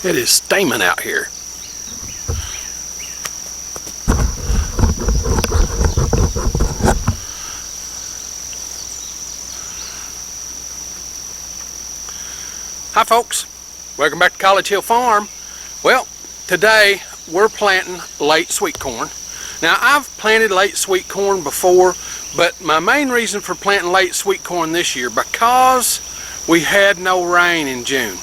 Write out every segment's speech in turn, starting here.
It is steaming out here. Hi folks, welcome back to College Hill Farm. Well, today we're planting late sweet corn. Now I've planted late sweet corn before, but my main reason for planting late sweet corn this year, because we had no rain in June.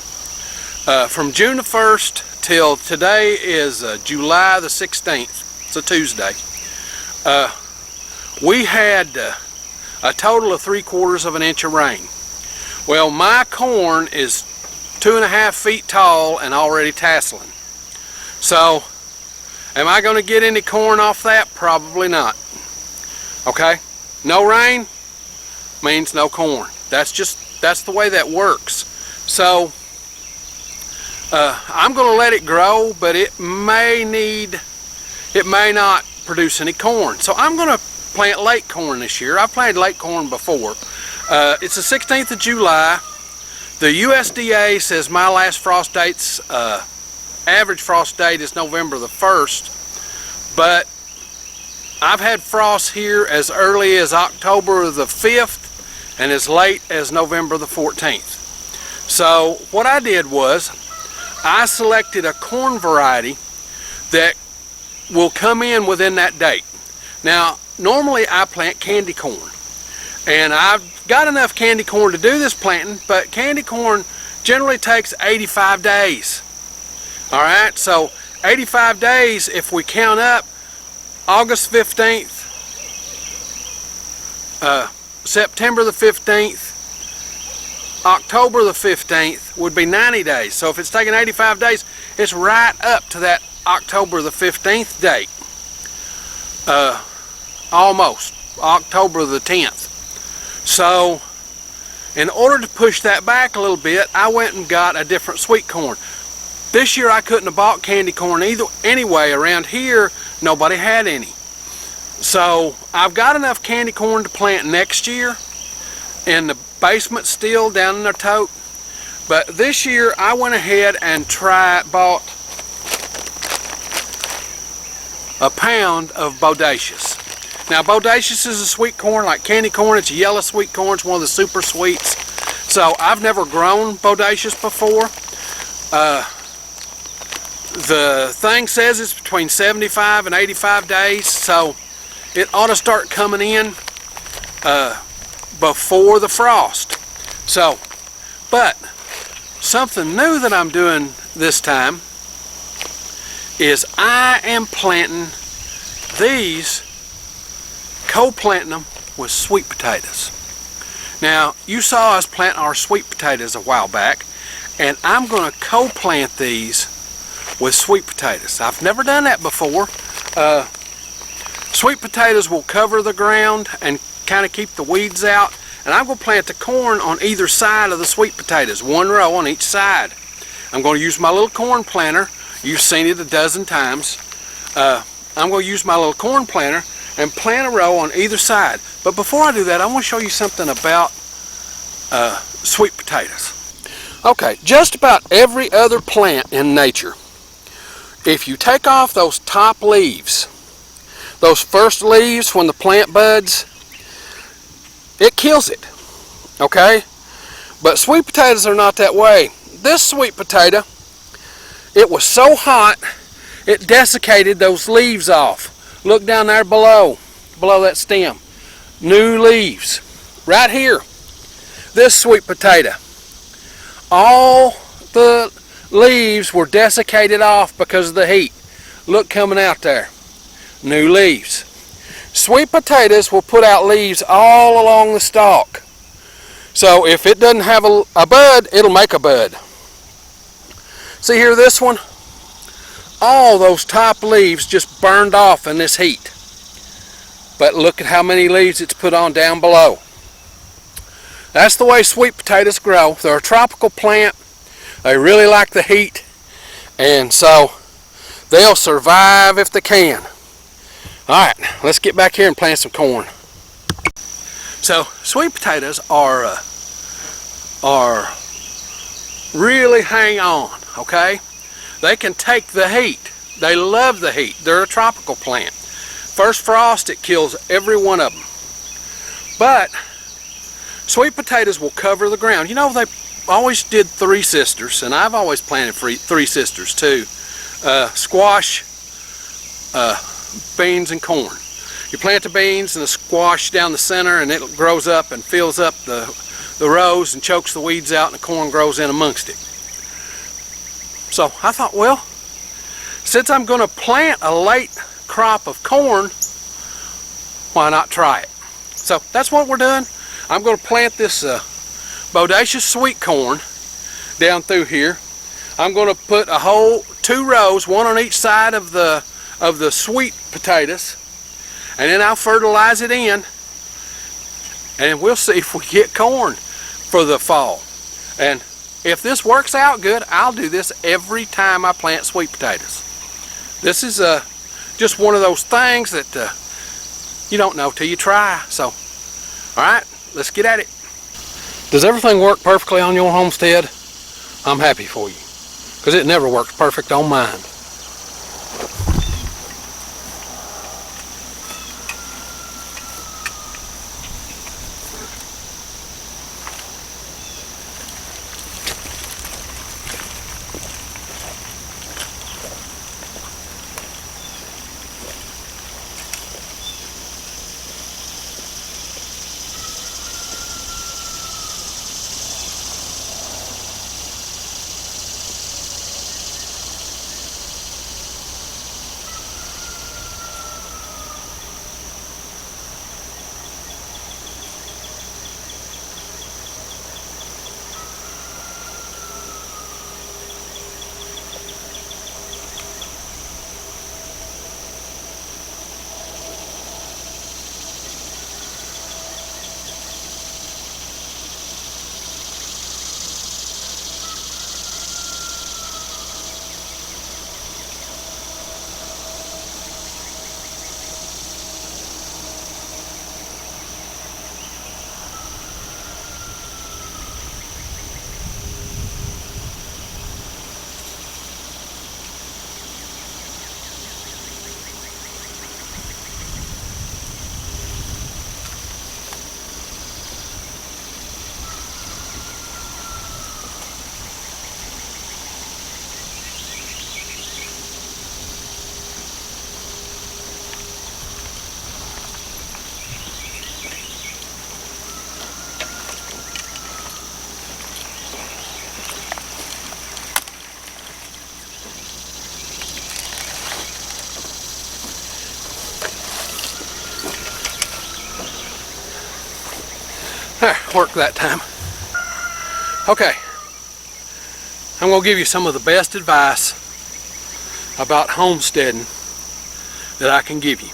From June the 1st till today is July the 16th, it's a Tuesday. We had a total of 3/4 of an inch of rain. Well, my corn is 2.5 feet tall and already tasseling. So, am I going to get any corn off that? Probably not. Okay? No rain means no corn. That's the way that works. So, I'm going to let it grow, but it may not produce any corn. So I'm going to plant late corn this year. I've planted late corn before. It's the 16th of July. The USDA says my last frost date's, average frost date is November the 1st, but I've had frost here as early as October the 5th and as late as November the 14th. So what I did was I selected a corn variety that will come in within that date. Now, normally I plant candy corn, and I've got enough candy corn to do this planting, but candy corn generally takes 85 days. All right, so 85 days, if we count up, August 15th, September the 15th, October the 15th would be 90 days. So if it's taking 85 days, it's right up to that October the 15th date. Almost, October the 10th. So, in order to push that back a little bit, I went and got a different sweet corn. This year I couldn't have bought candy corn anyway. Around here, nobody had any. So, I've got enough candy corn to plant next year in the basement still down in the tote. But this year I went ahead and bought a pound of bodacious. Now, bodacious is a sweet corn like candy corn. It's a yellow sweet corn. It's one of the super sweets. So I've never grown bodacious before. The thing says it's between 75 and 85 days, so it ought to start coming in before the frost. So, but something new that I'm doing this time is I am planting these, co-planting them with sweet potatoes. Now, you saw us plant our sweet potatoes a while back, and I'm going to co-plant these with sweet potatoes. I've never done that before. Sweet potatoes will cover the ground and kind of keep the weeds out, and I'm going to plant the corn on either side of the sweet potatoes, one row on each side. I'm going to use my little corn planter. You've seen it a dozen times. I'm going to use my little corn planter and plant a row on either side. But before I do that, I want to show you something about sweet potatoes. Okay, just about every other plant in nature, if you take off those top leaves, those first leaves when the plant buds, it kills it, okay? But sweet potatoes are not that way. This sweet potato, it was so hot, it desiccated those leaves off. Look down there below that stem. New leaves, right here. This sweet potato, all the leaves were desiccated off because of the heat. Look coming out there. New leaves. Sweet potatoes will put out leaves all along the stalk. So if it doesn't have a bud, it'll make a bud. See here, this one? All those top leaves just burned off in this heat. But look at how many leaves it's put on down below. That's the way sweet potatoes grow. They're a tropical plant. They really like the heat, and so they'll survive if they can. Alright, let's get back here and plant some corn. So sweet potatoes are really hang on, okay? They can take the heat. They love the heat. They're a tropical plant. First frost, it kills every one of them. But sweet potatoes will cover the ground. You know, they always did three sisters, and I've always planted three sisters too. Squash, beans, and corn. You plant the beans and the squash down the center, and it grows up and fills up the rows and chokes the weeds out, and the corn grows in amongst it. So I thought, well, since I'm going to plant a late crop of corn, why not try it? So that's what we're doing. I'm going to plant this bodacious sweet corn down through here. I'm going to put a whole 2 rows, one on each side of the sweet potatoes, and then I'll fertilize it in, and we'll see if we get corn for the fall. And if this works out good, I'll do this every time I plant sweet potatoes. This is just one of those things that you don't know till you try. So, all right, let's get at it. Does everything work perfectly on your homestead? I'm happy for you, because it never works perfect on mine. Work that time. Okay, I'm going to give you some of the best advice about homesteading that I can give you.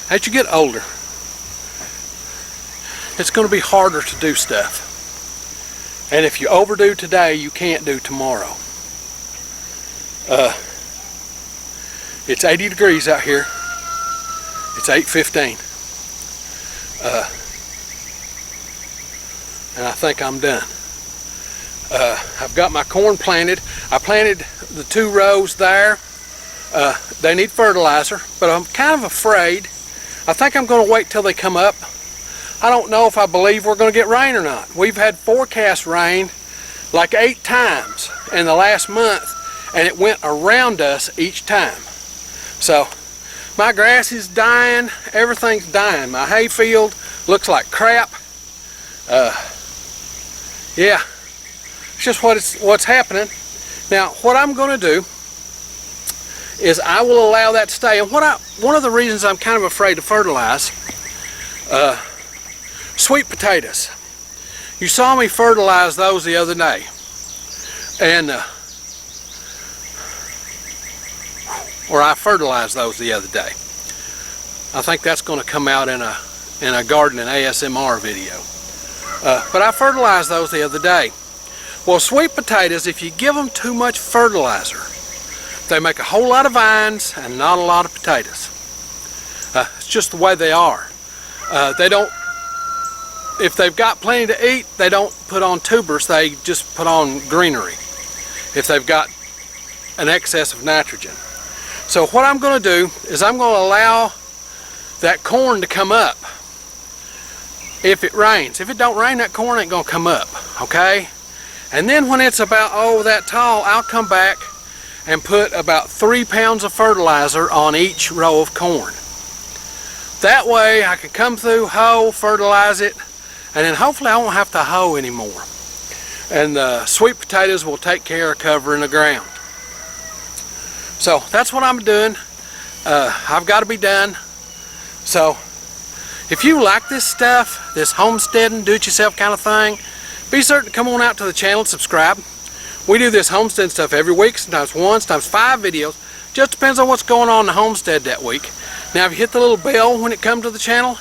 As you get older, it's going to be harder to do stuff. And if you overdo today, you can't do tomorrow. It's 80 degrees out here. It's 8:15. And I think I'm done. I've got my corn planted. I planted the 2 rows there. They need fertilizer, but I'm kind of afraid. I think I'm going to wait till they come up. I don't know if I believe we're going to get rain or not. We've had forecast rain like 8 times in the last month, and it went around us each time. So my grass is dying. Everything's dying. My hay field looks like crap. Yeah, it's just what's happening. Now, what I'm going to do is I will allow that to stay. And one of the reasons I'm kind of afraid to fertilize, sweet potatoes. You saw me fertilize those the other day, and or I fertilized those the other day. I think that's going to come out in a gardening ASMR video. But I fertilized those the other day. Well, sweet potatoes, if you give them too much fertilizer, they make a whole lot of vines and not a lot of potatoes. It's just the way they are. They don't, if they've got plenty to eat, they don't put on tubers, they just put on greenery. If they've got an excess of nitrogen. So what I'm going to do is I'm going to allow that corn to come up if it rains. If it don't rain, that corn ain't going to come up, okay? And then when it's about, that tall, I'll come back and put about 3 pounds of fertilizer on each row of corn. That way I can come through, hoe, fertilize it, and then hopefully I won't have to hoe anymore. And the sweet potatoes will take care of covering the ground. So that's what I'm doing. I've got to be done. So if you like this stuff, this homesteading, do-it-yourself kind of thing, be certain to come on out to the channel and subscribe. We do this homestead stuff every week, sometimes 1, sometimes 5 videos. Just depends on what's going on in the homestead that week. Now if you hit the little bell when it comes to the channel,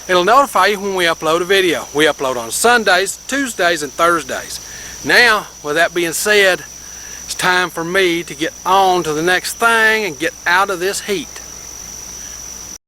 it'll notify you when we upload a video. We upload on Sundays, Tuesdays, and Thursdays. Now, with that being said, it's time for me to get on to the next thing and get out of this heat.